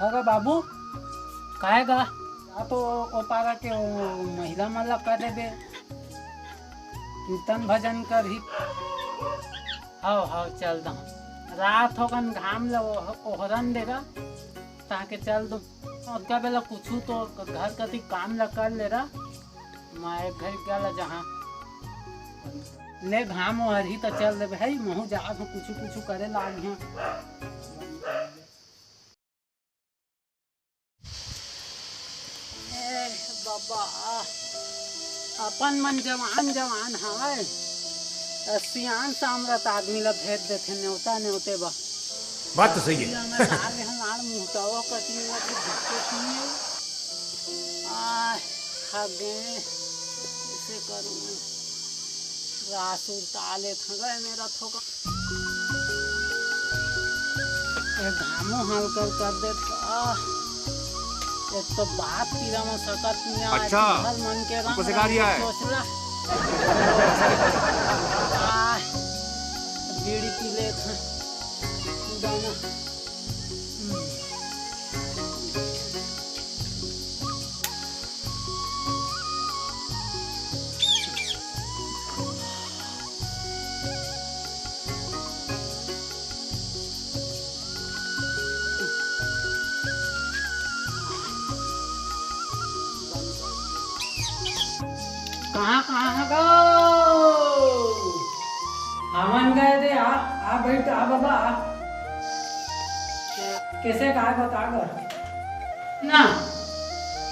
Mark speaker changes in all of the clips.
Speaker 1: अरे बाबू काहे गा या तो ओ पारा के ओ महिला मन ला कर देबे कीर्तन भजन कर ही हाउ हाउ चल दो रात होगन घाम ल ओहरन देगा ताके चल दो उसका बेला कुछ तो घर कति काम ला कर ले रहा मैं एक घर गया जहाँ ले घाम ओहर ही तो चल दे भाई महू जा कुछ करे लाग हैं बाबा अपन मन जवान जवान हवे सियान सामरत आदमी ला भेज देथे न्योता न्योते बा
Speaker 2: बात तो सही है
Speaker 1: मुहतावा कटी खगे इसे करूँ रासुर ताले थगे मेरा थोका घामो हाल कर दे एक तो बात पीरा में सकत नहीं
Speaker 2: अच्छा
Speaker 1: मन के
Speaker 2: हमको सिखा दिया है
Speaker 1: सोचला बीड़ी पी ले दाना कहाँ गो हमन गए थे आ बैठ आ बाबा कैसे कहा बता कर ना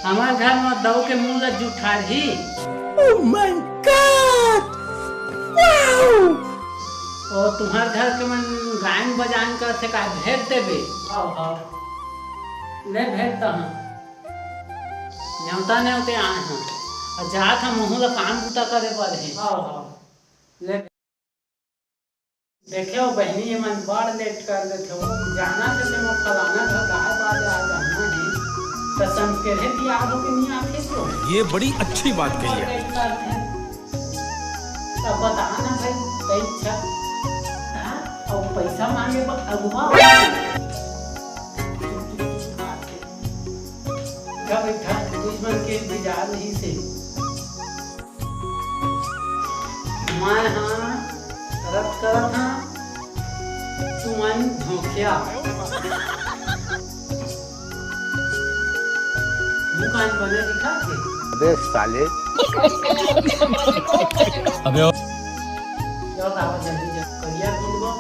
Speaker 1: हमारे घर में दो के मुंह ला जूठा ही ओह माय गॉड वाओ और तुम्हारे घर के मन गायन बजान कर से का भेज देबे आओ ले भेज दो न्योता न्योते आए हैं और जात हम मुँह ला काम बूता करे पर है ले देखे बहनी ये मन बड़ लेट कर देते हो जाना थे मैं फलाना घर गाय बाज आ जाना है तो संस्कृत ही याद हो के नहीं आते तो
Speaker 2: ये बड़ी अच्छी बात कही है
Speaker 1: तब बताना भाई कई इच्छा और पैसा मांगे अगुआ बैठा दुश्मन के इंतजार नहीं से मैं हाँ रख कर था तुमन धोखिया मुकान बने दिखा थे
Speaker 3: अबे साले
Speaker 2: अबे
Speaker 1: चल आवा जल्दी जल्दी करिया गिनबो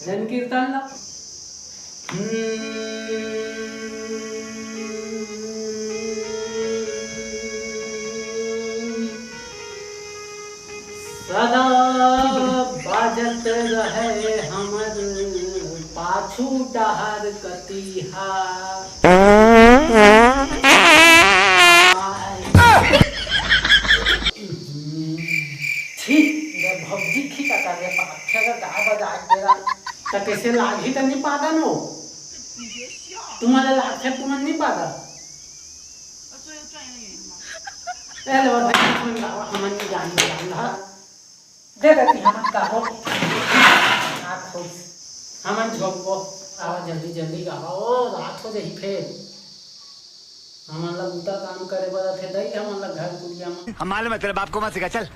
Speaker 1: जन कीर्तन ला सदा बाजत रहे हमर पाछू डहर कतिहा भौजी खिका कर रे पाछे का गा बजा तेरा त कैसे लागी त नहीं पादा नो तुम्हारा लागे तुम नहीं पादा ए लो भाई तुम गावा हम नहीं जान दे देती हम का हो आप खुश हम झोंको आवा जल्दी जल्दी गावा ओ रात हो जाई फिर हमन ला उता काम करे बड़ा थे दई हमन ला घर कुलिया में
Speaker 2: हम मालूम है तेरे बाप को मत सिखा चल